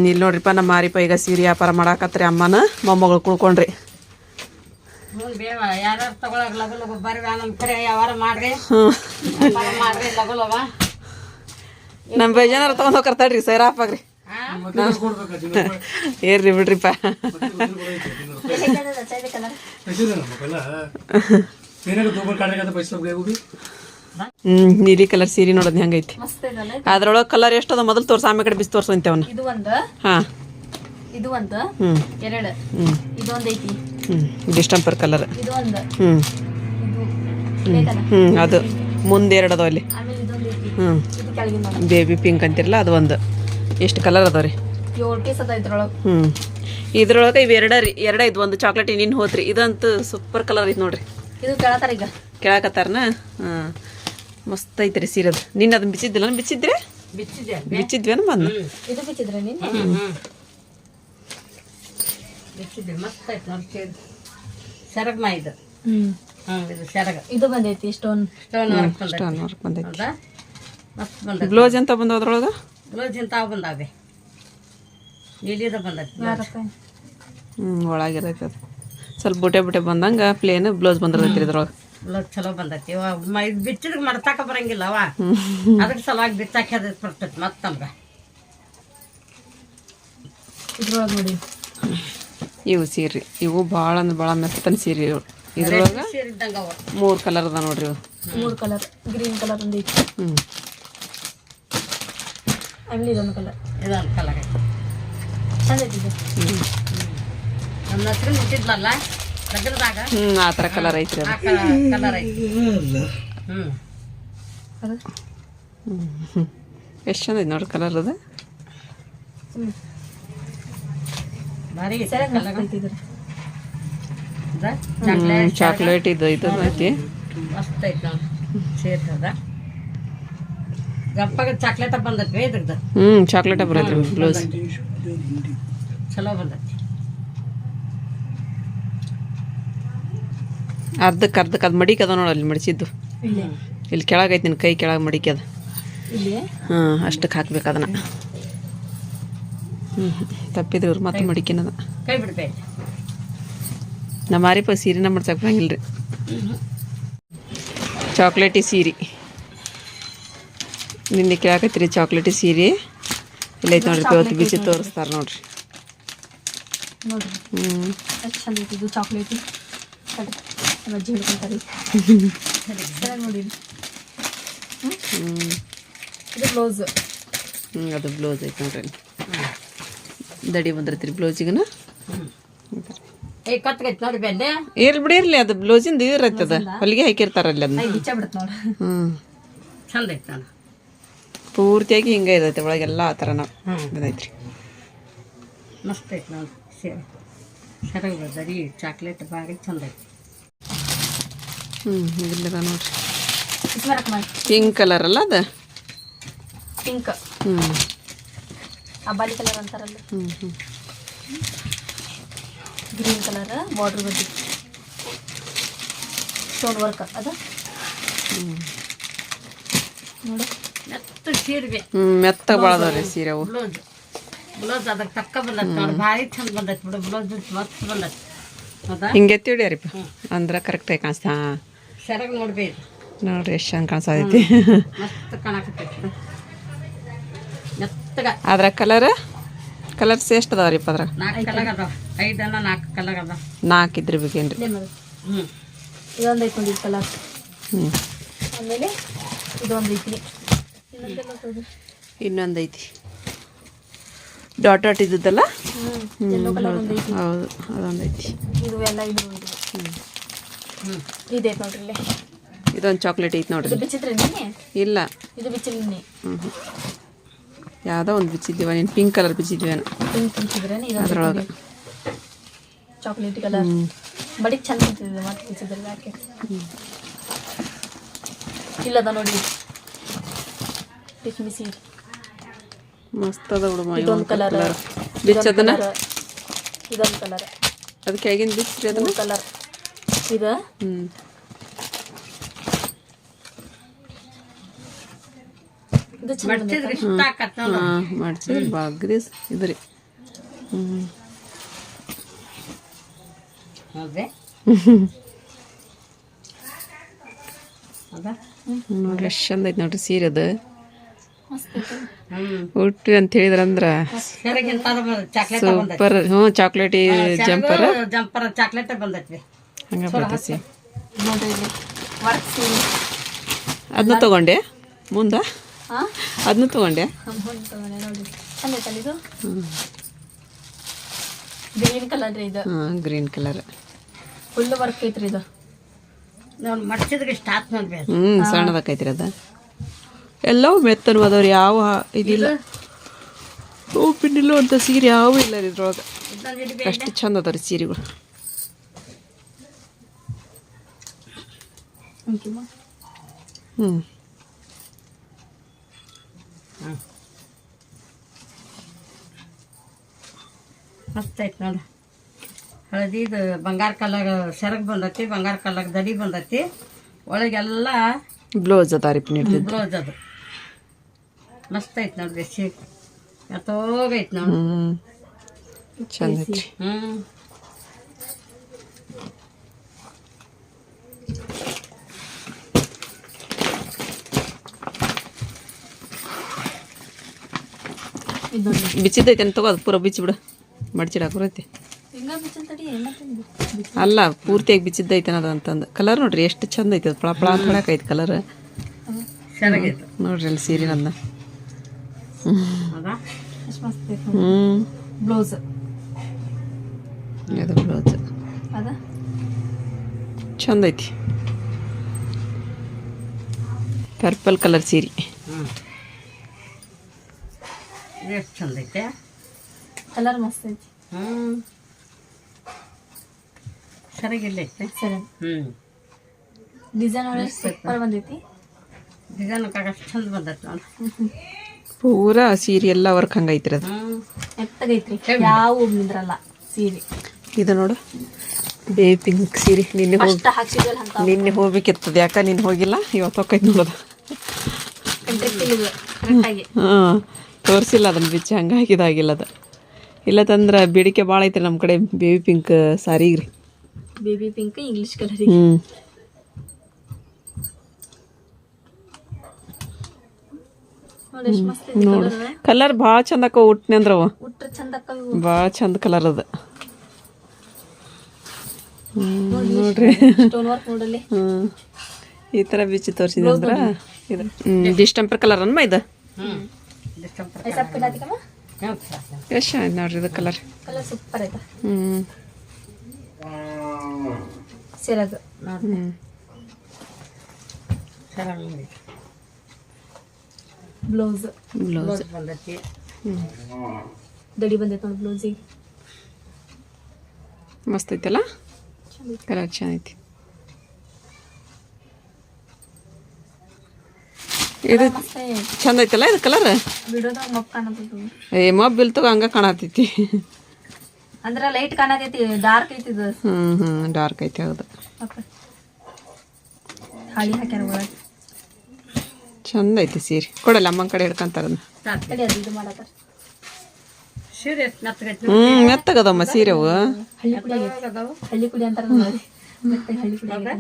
ಇಲ್ಲಿ ನೋಡ್ರಿಪ್ಪ ನಮ್ಮ ಮಾರಿಪ ಈಗ ಸೀರೆ ವ್ಯಾಪಾರ ಮಾಡಾಕತ್ರಿ ಅಮ್ಮನ ಮೊಮ್ಮಗಳು ಕುಳ್ಕೊಂಡ್ರಿ. ಯಾರು ತಗೊಳಕ್ ಲಗು ಲಗು ಬರ್ರಿ ನಮ್ಮ ಕಡೆ ವ್ಯವಹಾರ ಮಾಡ್ರಿ ಮಾಡ್ರಿ ಲಗು ಲಗ ನಮ್ಮ ಬೇಜಾನಾರ ತೊಗೊಂಡ್ ಹೋಗ್ತಾಳ್ರಿ ಸೈರಾಪಾಗ್ರಿ ಏರ್ರಿ ಬಿಡ್ರಿಪ್ಪ. ನೀಲಿ ಕಲರ್ ಸೀರೆ ನೋಡೋದ್ ಹೆಂಗೈತಿ. ಅದ್ರೊಳಗ ಕಲರ್ ಎಷ್ಟು ಅದ ಮೊದಲು ತೋರ್ಸ ಆಮೇಲೆ ಕಡೆ ಬಿಸಿ ತೋರ್ಸಂತೇವನ್ನ. ಹಾ ಡಿಸ್ಟಂಪರ್ ಕಲರ್. ಅದು ಮುಂದೆ ಎರಡು ಅದಾವ ಅಲ್ಲಿ. ಬೇಬಿ ಪಿಂಕ್ ಅಂತಿರಲ್ಲ ಅದು ಒಂದು. ಎಷ್ಟು ಕಲರ್ ಅದಾವ್ರಿ? ಇದ್ರೊಳಗೆ ಇವು ಎರಡ ಇದು ಒಂದು ಚಾಕ್ಲೇಟ್ ಇನ್ನಿನ್ ಹೋತ್ರಿ. ಇದಂತೂ ಸೂಪರ್ ಕಲರ್ ಐತಿ ನೋಡ್ರಿ. ಕೇಳಾಕತ್ತಾರನ. ಮಸ್ತ್ ಐತ್ರಿ ಸೀರೆ. ಅದು ನಿನ್ನ ಅದನ್ನ ಬಿಚ್ಚಿದ್ದಿಲ್ಲ? ಬಿಚ್ಚಿದ್ವೇನ ಬಂದು ಬ್ಲೌಸ್ ಅಂತ ಬಂದ ಅದ್ರೊಳಗ. ಬ್ಲೌಸ್ ಇಂತ ಬಂದಾವೆ. ನೀಲಿದ ಬಂದೈತಿ. ಒಳಗಿರೈತಿ ಅದು ಸ್ವಲ್ಪ ಬುಟೆ ಬಂದಂಗ ಪ್ಲೇನ್ ಬ್ಲೌಸ್ ಬಂದಿರೈತಿ ಇದ್ರೊಳಗ. ಬ್ಲೌಸ್ ಚಲೋ ಬಂದೈತಿ. ಇದು ಬಿಚ್ಚಿದ್ರೆ ಮರ್ತಾಕ ಬರಂಗಿಲ್ಲ ಅವ. ಅದಕ್ಕೆ ಸಲುವಾಗಿ ಬಿಚ್ಚಾಕಿ ಅದ ಬರ್ತೈತಿ ಮತ್ತೆ ನಮ್ಗೆ. ಇದ್ರೊಳಗೆ ನೋಡಿ ಇವು ಸೀರೆ. ಇವು ಭಾಳ ಅಂದ್ರೆ ಭಾಳ ಮೆತ್ತನ ಸೀರೆ. ಇದ್ರೊಳಗ 3 ಕಲರ್ ಅದ ನೋಡ್ರಿ. ಇವು 3 ಕಲರ್. ಗ್ರೀನ್ ಕಲರ್ ಒಂದು ಐತಿ. ಆಮೇಲೆ ಇದೊಂದು ಕಲರ್. ಚಂದ ಐತಿ ಇದು. ನಮ್ಮ ಹತ್ರ ಮುಟ್ಟಿದ್ಲಲ್ಲ ಲಗ್ನದಾಗ. ಆ ಥರ ಕಲರ್ ಐತ್ರಿ ಅದು. ಕಲರ್ ಐತಿ. ಎಷ್ಟು ಚಂದ ಐತಿ ನೋಡ್ರಿ ಕಲರ್ ಅದು. ಭಾರಿ ಚಾಕ್ಲೇಟ್ ಇದು ಐತಿ. ಮಸ್ತ್ ಐತಿ ನೋಡಿ ಸೇರ್ತದ. ಗಪ್ಪಗ ಚಾಕ್ಲೇಟ ಬಂದೈತಿ ಇದ್ರದ್ದು. Chocolate ಬರೈತ್ರಿ blouse. ಚಲೋ ಬಂದೈತಿ. ಅರ್ಧಕ್ಕೆ ಅದು ಮಡಿಕೆ ಅದ ನೋಡಲ್ಲಿ ಮಡಿಸಿದ್ದು. ಇಲ್ಲಿ ಕೆಳಗೈತಿ ನಿನ್ನ ಕೈ ಕೆಳಗೆ ಮಡಿಕೆ ಅದ. ಅಷ್ಟಕ್ಕೆ ಹಾಕ್ಬೇಕು ಅದನ್ನ. ತಪ್ಪಿದ್ರು ಮತ್ತೆ ಮಡಿಕೆನದ. ಕೈ ಬಿಡ್ಬೇಕು. ನಮ್ಮ ಮಾರಿಪ ಸೀರೆನ ಮಾಡ್ಸಕ್ಕೆ ಬರಂಗಿಲ್ಲ ರೀ. ಚಾಕ್ಲೇಟಿ ಸೀರೆ ನಿನ್ನೆ ಕೇಳಾಕತ್ತೀರಿ. ಚಾಕ್ಲೇಟಿ ಸೀರೆ ಇಲ್ಲೈತೆ ನೋಡ್ರಿ. ಇವತ್ತು ಬಿಚ್ಚಿ ತೋರಿಸ್ತಾರೆ ನೋಡ್ರಿ. ಚಂದ ಐತಿ ಇದು ಚಾಕ್ಲೇಟಿ. ಅಜ್ಜಿ ಹಿಡ್ಕೊಂತಾರೆ ನೋಡಿ. ಇದು ಬ್ಲೌಸ್. ಅದು ಬ್ಲೌಸ್ ಐತೆ ನೋಡ್ರಿ. ದಡಿ ಬಂದಿರ್ತೀರಿ ಬ್ಲೌಸಿಗನ. ಇರ್ಲಿ ಬಿಡಿ ಇರ್ಲಿ. ಅದು ಬ್ಲೌಸಿಂದ ಇರತ್ತೆ. ಅದ ಹೊಲಿಗೆ ಹಾಕಿರ್ತಾರಲ್ಲಿ ಅದನ್ನ. ಚಂದ ಐತಿ. ಪೂರ್ತಿಯಾಗಿ ಹಿಂಗೆ ಇರೈತೆ ಒಳಗೆಲ್ಲ ಆ ಥರ ನಾವು ಇದೈತ್ರಿ. ಮಸ್ತ್ ಐತಿ ನೋಡಿ ಸೀರೆ. ಸರಿಯಾಗಿ ಬರ್ತದೆ. ಚಾಕ್ಲೇಟ್ ಭಾರಿ ಚಂದ ಐತಿ. ಇಲ್ಲದ ನೋಡ್ರಿ. ಪಿಂಕ್ ಕಲರ್ ಅಲ್ಲ ಅದು. ಪಿಂಕ್. ಅಬ್ಬಾಲಿ ಕಲರ್ ಅಂತಾರಲ್ಲ. ಗ್ರೀನ್ ಕಲರ್ ಬಾರ್ಡರ್ ಬಂದಿ ಸ್ಟೋನ್ ವರ್ಕ್ ಅದ ನೋಡು. ಮೆತ್ತ ಸೀರೆ. ಮೆತ್ತ ಬಾಳದವ್ರಿ ಸೀರೆ ಅವು. ಬ್ಲೌಸ್ ಅದಕ್ಕೆ ತಕ್ಕ ಬಂದೈತಿ ನೋಡಿ. ಭಾರಿ ಚಂದ ಬಂದೈತಿ ಬಿಡು. ಬ್ಲೌಸ್ ಮಸ್ತ್ ಬಂದೈತಿ. ಹಿಂಗೆ ಎತ್ತಿಡ್ಯಾರಿಪ್ಪ ಅಂದ್ರೆ ಕರೆಕ್ಟಾಗಿ ಕಾಣಿಸ್ತಾ. ಸರಿಯಾಗಿ ನೋಡ್ಬೇಕು ನೋಡ್ರಿ ಎಷ್ಟು ಚಂದ ಕಾಣಿಸ್ತೈತಿ. ಮಸ್ತ್ ಕಾಣಕತ್ತೈತಿ ಮೆತ್ತಗ. ಅದ್ರ ಕಲರ್ಸ್ ಎಷ್ಟು ಅದಾವ್ರಿಪ್ಪ ಅದ್ರಾಗ? 4 ಕಲರ್ ಅದಾವ. 5 ಅಲ್ಲ 4 ಕಲರ್ ಅದಾವ. 4 ಇದ್ರೆ ಬೇಕೇನ್ರಿ? ಇದೊಂದು ಐತಿ ನೋಡಿ ಕಲರ್. ಆಮೇಲೆ ಇದೊಂದು ಐತಿ. ಇನ್ನೊಂದು ಐತಿ ಡಾಟ್ ಡಾಟ್ ಇದ್ದದ್ದಲ್ಲ. ಹೌದು ಅದೊಂದು ಐತಿ. ಇವೆಲ್ಲ ಇದು ಇದೆ ನೋಡ್ರಿ. ಇಲ್ಲಿ ಇದೊಂದು ಚಾಕ್ಲೇಟ್ ಐತಿ ನೋಡ್ರಿ. ಬಿಚ್ಚಿದ್ರಿ ಇಲ್ಲ ಇದು ಬಿಚ್ಚಿಲ್ಲ. ಯಾವುದೋ ಒಂದು ಬಿಚ್ಚಿದ್ದೀವ. ನೀನು ಪಿಂಕ್ ಕಲರ್ ಬಿಚ್ಚಿದ್ವೇನು? ಪಿಂಕ್ ಬಿಚ್ಚಿದ್ರೆ ಅದ್ರೊಳಗೆ ಚಾಕ್ಲೇಟ್ ಕಲರ್ ಬಡಿ ಚಂದ ಬಿಚ್ಚಿದ್ರೆ ಮತ್ತೆ ಬಿಚ್ಚಿದ್ರೆ ಯಾಕೆ ಇಲ್ಲದ ನೋಡಿ. ಬಿಸಿ ಮಸ್ತ್ ಅದ ಹುಡುಗ. ಇದೊಂದು ಕಲರ್ ಬಿಚ್ಚದನ್ನ. ಇದೊಂದು ಕಲರ್. ಅದಕ್ಕೆ ಹೇಗಿಂದ ಬಿಚ್ಚ್ರಿ ಅದನ್ನ ಕಲರ್ ಇದು. ಇದು ಚಂದ ಮಡ್ಚಿದ್ರೆ ಇಷ್ಟ ಆಕತ್ ನೋಡು. ಹಾಂ ಮಾಡ್ಸಿದ್ರೆ ಬಾಗ್ರಿ ಇದು ರೀ ಹೌದೇ ಹೌದಾ ನೋಡ್ರಿ ಎಷ್ಟು ಚಂದ ಐತೆ ನೋಡ್ರಿ ಸೀರೆ ಅದು ಮಸ್ತ್ ಐತೆ. ಉಟ್ವಿ ಅಂತ ಹೇಳಿದ್ರಂದ್ರ ಸೆರಗಿಂತ ಚಾಕ್ಲೇಟ್ ಬಂದೈತಿ ಸೂಪರ್ ಹ್ಞೂ ಚಾಕ್ಲೇಟಿ ಜಂಪರ್ ಜಂಪರ್ ಚಾಕ್ಲೇಟ್ ಬಂದೈತಿ ಹಂಗ ಬರ್ತೈತಿ ನೋಡ್ರಿ ಇಲ್ಲಿ ವರ್ಕ್ ಸೀರೆ. ಅದನ್ನ ತಗೊಂಡೆ ಮುಂದೆ ಹಾಂ ಅದನ್ನ ತಗೊಂಡೆ ಅಮೌಂಟ್ ತಗೊಂಡೆ ನೋಡಿ ಚಂದ ಐತಲ್ಲ ಇದು ಗ್ರೀನ್ ಕಲರ್ ರೀ ಇದು ಹಾಂ ಗ್ರೀನ್ ಕಲರ್ ಫುಲ್ ವರ್ಕ್ ಐತ್ರಿ ಇದು ನಾವು ಮಡ್ಚಿದ್ರೆ ಇಷ್ಟ ಆತ್ ನೋಡ್ಬೇಕು ಸಣ್ಣದಕ್ಕೈತ್ರಿ ಅದ ಎಲ್ಲವೂ ಮೆತ್ತನು ಅದಾವ್ರಿ ಯಾವ ಇದಿಲ್ಲ ಹೂ ಪಿನ್ನಿಲ್ಲೋ ಅಂತ ಸೀರೆ ಯಾವ ಇಲ್ಲ ರೀ ಇದ್ರೊಳಗೆ ಇದೊಂದು ಇಡ್ಬೇಕು ಅಷ್ಟು ಚಂದ ಅದಾವ್ರಿ ಸೀರೆಗಳು ಅಂಕಿಮ್ಮ ಹ್ಞೂ ಮಸ್ತ್ ಐತಿ ನೋಡು ಹಳದಿದು ಬಂಗಾರ ಕಲರ್ ಸೆರಗ್ ಬಂದೈತಿ ಬಂಗಾರ ಕಲರ್ ದಡಿ ಬಂದೈತಿ ಒಳಗೆಲ್ಲ ಬ್ಲೌಸ್ ಅದ ರೀ ಪಿನ್ ಹಿಡ್ದಿದ್ದು ಬ್ಲೌಸ್ ಅದು ಮಸ್ತ್ ಐತಿ ನೋಡ್ರಿ ಎತ್ತೋಗೈತಿ ನೋಡು ಚಂದ ಐತ್ರಿ ಇದು ನೋಡಿ ಬಿಚ್ಚಿದ್ದೈತೆ ಅಂತ ತಗೋ ಅದು ಪೂರ ಬಿಚ್ಚಿಬಿಡು ಮಡ್ಚಿಡಾಕ ಬರೈತಿ ಹಿಂಗ ಬಿಚ್ಚಲ್ ತಡಿ ಏನಾಗ್ತದೆ ಅಲ್ಲ ಪೂರ್ತಿಯಾಗಿ ಬಿಚ್ಚಿದ್ದೈತೆ ಅನ್ನೋದು ಅಂತಂದು ಕಲರ್ ನೋಡ್ರಿ ಎಷ್ಟು ಚಂದ ಐತೆ ಅದು ಪಳ ಪಳ ಅಂತ ಹೊಡ್ಯಾಕೈತಿ ಕಲರ್ ಸೆರಗೈತಿ ನೋಡ್ರಿ ಅಲ್ಲಿ ಸೀರೆ ನಂದ ಹೌದಾ ಎಷ್ಟು ಮಸ್ತ್ ಐತೆ ಹ್ಞೂ ಬ್ಲೌಸ್ ಅದು ಬ್ಲೌಸ್ ಅದ ಚಂದ ಐತಿ ಪರ್ಪಲ್ ಕಲರ್ ಸೀರೆ ಎಷ್ಟು ಚಂದ ಐತೆ ಕಲರ್ ಮಸ್ತ್ ಐತಿ ಸೆರಗಿಲ್ಲ ಐತೆ ಸರಿ ಡಿಸೈನ್ ಒಳ್ಳೆ ಸೂಪರ್ ಬಂದೈತಿ ಡಿಸೈನ್ ಅಷ್ಟು ಚಂದ ಬಂದೈತಿ ನೋಡು ಪೂರಾ ಸೀರೆ ಎಲ್ಲ ವರ್ಕ್ ಹಂಗೈತ್ರಿ ಅದು ಮೆತ್ತಗೈತ್ರಿ ಯಾವ ನಿಂದ್ರಲ್ಲ ಸೀರೆ ಇದು ನೋಡು ಬೇಬಿ ಪಿಂಕ್ ಸೀರೆ ಫಸ್ಟ್ ಹಾಕ್ಸಿದ್ವಲ್ಲ ಅಂತ ನಿನ್ನೆ ಹೋಗ್ಬೇಕಿರ್ತದೆ ಯಾಕ ನೀನು ಹೋಗಿಲ್ಲ ಇವತ್ತು ಹೋಗೈತೆ ನೋಡೋದು ಕರೆಕ್ಟಾಗಿ ಹಾಂ ತೋರಿಸಿಲ್ಲ ಅದನ್ನು ಬಿಚ್ಚಿ ಹಂಗಾಗಿ ಇದಾಗಿಲ್ಲ ಅದು ಇಲ್ಲತ್ತಂದ್ರೆ ಬೇಡಿಕೆ ಭಾಳ ಐತೆ ನಮ್ಮ ಕಡೆ ಬೇಬಿ ಪಿಂಕ್ ಸಾರಿಗೆ ರೀ ಬೇಬಿ ಪಿಂಕ್ ಇಂಗ್ಲಿಷ್ ಕಲರ್ ಹ್ಞೂ ನೋಡಿ ಎಷ್ಟು ಮಸ್ತ್ ಐತಿ ನೋಡು ಕಲರ್ ಕಲರ್ ಭಾಳ ಚಂದ ಅಕ್ಕ ಉಟ್ನೆ ಅಂದ್ರೆ ಅವ ಉಟ್ರ ಚಂದ ಭಾಳ ಚಂದ ಕಲರ್ ಅದು ನೋಡ್ರಿ ಸ್ಟೋನ್ ವರ್ಕ್ ನೋಡಲ್ಲಿ ಹ್ಞೂ ಈ ಥರ ಬಿಚ್ಚಿ ತೋರಿಸಿದೆ ಅಂದ್ರೆ ಇದು ಡಿಸ್ಟೆಂಪರ್ ಕಲರ್ ಅನ್ಮ ಇದು ऐसा पिला दिखा ಎಷ್ಟು ಚೆನ್ನಾಗಿ ನೋಡ್ರಿ ಇದು ಕಲರ್ कलर सूपर है ಹ್ಞೂ सेरग ಹ್ಞೂ ब्लाउज ಬ್ಲೌಸ್ ಬಂದೈತಿ ಹ್ಞೂ दड़ी ಬಂದೈತೆ ನೋಡಿ ಬ್ಲೌಸಿಗೆ ಮಸ್ತ್ ಐತಲ್ಲ ಕಲರ್ ಚೆನ್ನಾಗೈತಿ ಇದು ಚಂದ ಐತಲ್ಲ ಇದು ಕಲರ್ ವಿಡಿಯೋದಾಗ ಮಪ್ ಕಾಣತೈತಿ ಏ ಮೊಬೈಲ್ ತಗೋ ಹಂಗೆ ಕಾಣತೈತಿ ಅಂದ್ರೆ ಲೈಟ್ ಕಾಣತೈತಿ ಡಾರ್ಕ್ ಐತಿ ಇದು ಹ್ಞೂ ಡಾರ್ಕ್ ಐತಿ ಹೌದು ಹಾಳಿ ಹಾಕ್ಯಾರ ಒಳಗೆ ಚಂದ ಐತಿ ಸೀರೆ ಕೊಡಲ್ಲ ಅಮ್ಮನ ಕಡೆ ಹಿಡ್ಕೊಂತಾರ ತಡಿ ಅದು ಇದು ಮಾಡತ್ತಾರ ಸೀರೆ ಮೆತ್ತಗೈತಿ ಮೆತ್ತಗದಮ್ಮ ಸೀರೆ ಅವು ಹಳ್ಳಿ ಕುಡಿ ಆಗೈತಿ ಹಳ್ಳಿ ಕುಡಿ ಅಂತಾರ ನೋಡಿ ಮತ್ತೆ ಹಳ್ಳಿ ಕುಡಿ ಆಗೈತಿ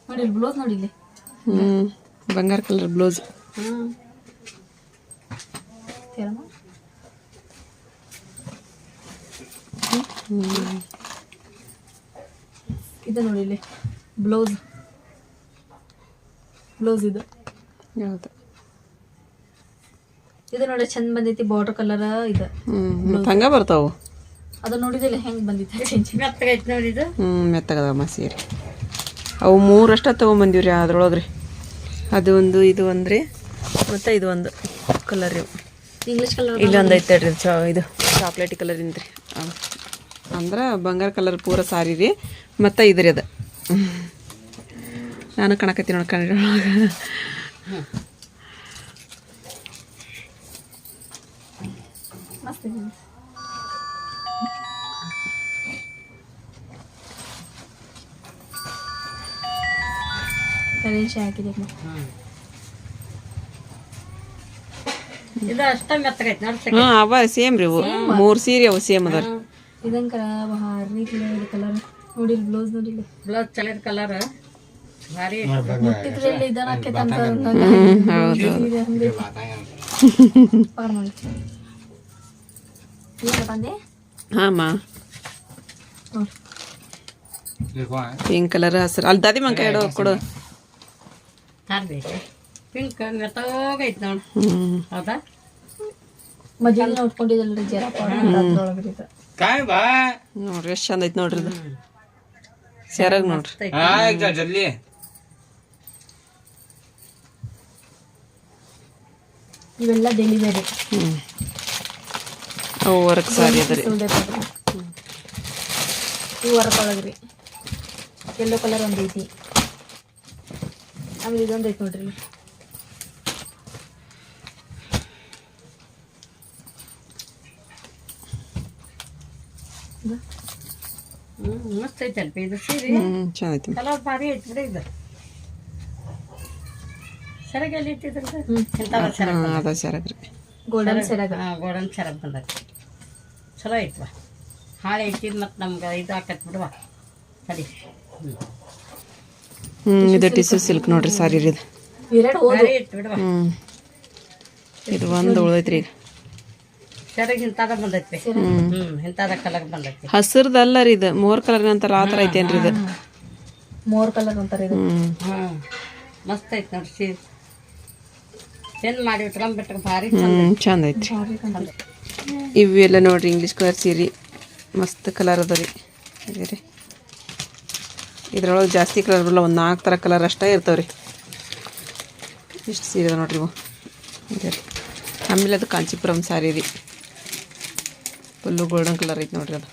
ನೋಡಿ ಇಲ್ಲಿ ಬ್ಲೌಸ್ ನೋಡಿ ಇಲ್ಲಿ ಬಂಗಾರ ಕಲರ್ ಬ್ಲೌಸ್ ತೇರಮ್ಮ ಇದು ನೋಡಿ ಇಲ್ಲಿ ಬ್ಲೌಸ್ ಇದು ಹೌದು ಇದು ನೋಡಿ ಚಂದ ಬಂದೈತಿ ಬಾರ್ಡರ್ ಕಲರ್ ಇದು ಹಂಗ ಬರ್ತಾವು ಅದು ನೋಡಿದಿಲ್ಲ ಹೆಂಗ್ ಬಂದಿತ್ತು ಮೆತ್ತಗೈತಿ ನೋಡಿ ಇದು ಮೆತ್ತಗದಮ್ಮ ಸೀರೆ ಅವು ಮೂರಷ್ಟ ತೊಗೊಂಬಂದಿವ್ರಿ ಅದ್ರೊಳಗ್ರಿ ಅದು ಒಂದು ಇದು ಒಂದ್ರಿ ಮತ್ತು ಇದು ಒಂದು ಕಲರ್ ಇವು ಇಂಗ್ಲಿಷ್ ಕಲರ್ ಇಲ್ಲೊಂದು ಐತೆ ರೀ ಇದು ಚಾಕ್ಲೇಟಿ ಕಲರಿಂದ ರೀ ಅಂದ್ರೆ ಬಂಗಾರ ಕಲರ್ ಪೂರ ಸಾರಿ ರೀ ಮತ್ತು ಇದು ರೀ ಅದು ನಾನು ಕಣಕತ್ತೀನಿ ನೋಡಿ ಕನ್ನಡ ಮಸ್ತ್ ಇದೆ ಗಣೇಶ ಹಾಕಿದೆ ಇದು ಅಷ್ಟ ಮೆತ್ತಗೈತಿ ನೋಡಿ. ಹಾಂ ಅವ ಸೇಮ್ ರೀ ಇವು 3 ಸೀರೆ ಅವು ಸೇಮ್ ಅದಾರ. ಇದಂಕರ ಭಾರಿ ಕಲರ್ ನೋಡಿ ಬ್ಲೌಸ್ ನೋಡಿಲ್ಲ ಬ್ಲೌಸ್ ಚಲೋ ಕಲರ್ ಭಾರಿ ಮುಟ್ಟಿದ್ರಲ್ಲಿ ಇದನ್ನ ಹಾಕೈತೆ ಅಂತ ಹೌದು ತಂದೆ ಹಾಂ ಪಿಂಕ್ ಕಲರ್ ಹಸಿರು ಅಲ್ಲಿ ದಾದಿ ಮಂಕ ಇಡೋ ಕೊಡು. ತರ್ಬೇಕು ಪಿಂಕ್ ಮೆತ್ತಗೈತಿ ನೋಡಿ. ಹೌದಾ ಮದುವೆ ನೋಡ್ಕೊಂಡಿದ್ದಲ್ರಿ ಜರಪ್ಪ ಅದ್ರೊಳಗ್ರಿ ಇದು. ನೋಡ್ರಿ ಎಷ್ಟು ಚಂದ ಐತಿ ನೋಡ್ರಿ ಇದು ಸೆರಗ್ ನೋಡ್ರಿ. ಇವೆಲ್ಲ ಡೈಲಿ ಬೇರೆ ಅವು ವರ್ಕ್ ಸಾರಿ ಅದ ರೀ. ಇವು ವರ್ಕ್ ಒಳಗ್ರಿ ಯೆಲ್ಲೋ ಕಲರ್ ಒಂದು ಐತಿ. ಆಮೇಲೆ ಇದೊಂದು ಐತಿ ನೋಡ್ರಿ. ಮಸ್ತ್ ಐತಿ ಅಲ್ಪ ಇದು ಸೀರೆ. ಚಂದ ಐತಿ. ಕಲರ್ ಭಾರಿ ಐತಿ ಬಿಡಿ ಇದು. ಸೆರಗ್ ಎಲ್ಲಿ ಇಟ್ಟಿದ್ರದ್ದು? ಇಂಥದ ಸೆರಗ್ ಅದ ಸೆರಗ್ ರೀ. ಗೋಲ್ಡನ್ ಸೆರಗ. ಗೋಡನ್ ಸೆರಗ್ ಬಂದೈತಿ. ಚಲೋ ಐತ್ವಾ. ಹಾಳೆ ಐತಿ ಮತ್ತು ನಮ್ಗೆ ಇದು ಹಾಕತ್ ಬಿಡುವ ಸರಿ. ಇದು ಟಿಶ್ಯೂ ಸಿಲ್ಕ್ ನೋಡ್ರಿ ಸಾರಿ ರೀ ಇದು. ಎರಡು ಹೋದ ಭಾರಿ ಐತಿ ಬಿಡುವ. ಇದು ಒಂದು ಉಳ್ದೈತ್ರಿ ಈಗ. ಸೆರಗ್ ಇಂಥದ ಬಂದೈತಿ. ಇಂಥದ ಕಲರ್ ಬಂದೈತಿ. ಹಸಿರ್ದಲ್ಲ ರೀ ಇದು 3 ಕಲರ್ ಅಂತಾರ ಆ ಥರ ಐತೇನ್ರಿ ಇದು. 3 ಕಲರ್ ಅಂತಾರೆ ಇದು. ಮಸ್ತ್ ಐತಿ ನೋಡ್ರಿ ಸೀರೆ. ಚೆಂದ ಮಾಡಿ ಇಟ್ಕೊಂಡ್ಬಿಟ್ರೆ ಭಾರಿ ಚಂದ ಐತ್ರಿ. ಇವೆಲ್ಲ ನೋಡ್ರಿ ಇಂಗ್ಲೀಷ್ ಕಲರ್ ಸೀರೆ ಮಸ್ತ್ ಕಲರ್ ಅದ ರೀ. ರೀ ಇದ್ರೊಳಗೆ ಜಾಸ್ತಿ ಕಲರ್ ಬರಲ್ಲ, ಒಂದು 4 ಥರ ಕಲರ್ ಅಷ್ಟೇ ಇರ್ತಾವೆ ರೀ. ಇಷ್ಟು ಸೀರೆ ಅದ ನೋಡ್ರಿ ಇವು. ಇದೆ ರೀ. ಆಮೇಲೆ ಅದು ಕಾಂಚೀಪುರಂ ಸಾರಿ ರೀ, ಫುಲ್ಲು ಗೋಲ್ಡನ್ ಕಲರ್ ಐತಿ ನೋಡ್ರಿ ಅದು.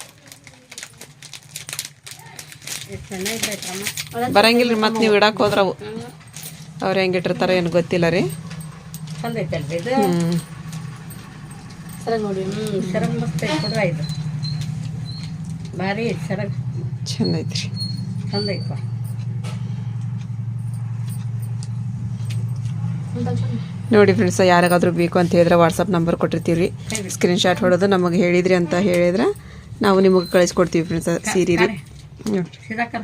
ಬರಂಗಿಲ್ಲ ರೀ ಮತ್ತೆ ನೀವು ಇಡಕ್ಕೆ ಹೋದ್ರೆ ಅವು ಅವ್ರು ಹೆಂಗೆ ಇಟ್ಟಿರ್ತಾರೆ ಏನು ಗೊತ್ತಿಲ್ಲ ರೀ. ಚಂದ ಐತಿ ಅಲ್ರಿ ಇದು. ಸೆರಗ್ ನೋಡಿ. ಸೆರಗ್ ಮಸ್ತ್ ಐತಿ ಕೊಡುವ ಇದು. ಭಾರಿ ಐತಿ ಸೆರಗ್. ಚಂದ ಐತಿ ರೀ. ಚಂದ ಐತವ. ನೋಡಿ ಫ್ರೆಂಡ್ಸ್, ಯಾರಿಗಾದ್ರೂ ಬೇಕು ಅಂತ ಹೇಳಿದ್ರೆ ವಾಟ್ಸಪ್ ನಂಬರ್ ಕೊಟ್ಟಿರ್ತೀವಿ ರೀ. ಸ್ಕ್ರೀನ್ಶಾಟ್ ಹೊಡೋದು ನಮಗೆ ಹೇಳಿದ್ರಿ ಅಂತ ಹೇಳಿದ್ರೆ ನಾವು ನಿಮಗೆ ಕಳಿಸ್ಕೊಡ್ತೀವಿ ಫ್ರೆಂಡ್ಸ್ ಸೀರೆ ರೀ. ಸಿದಾಕರ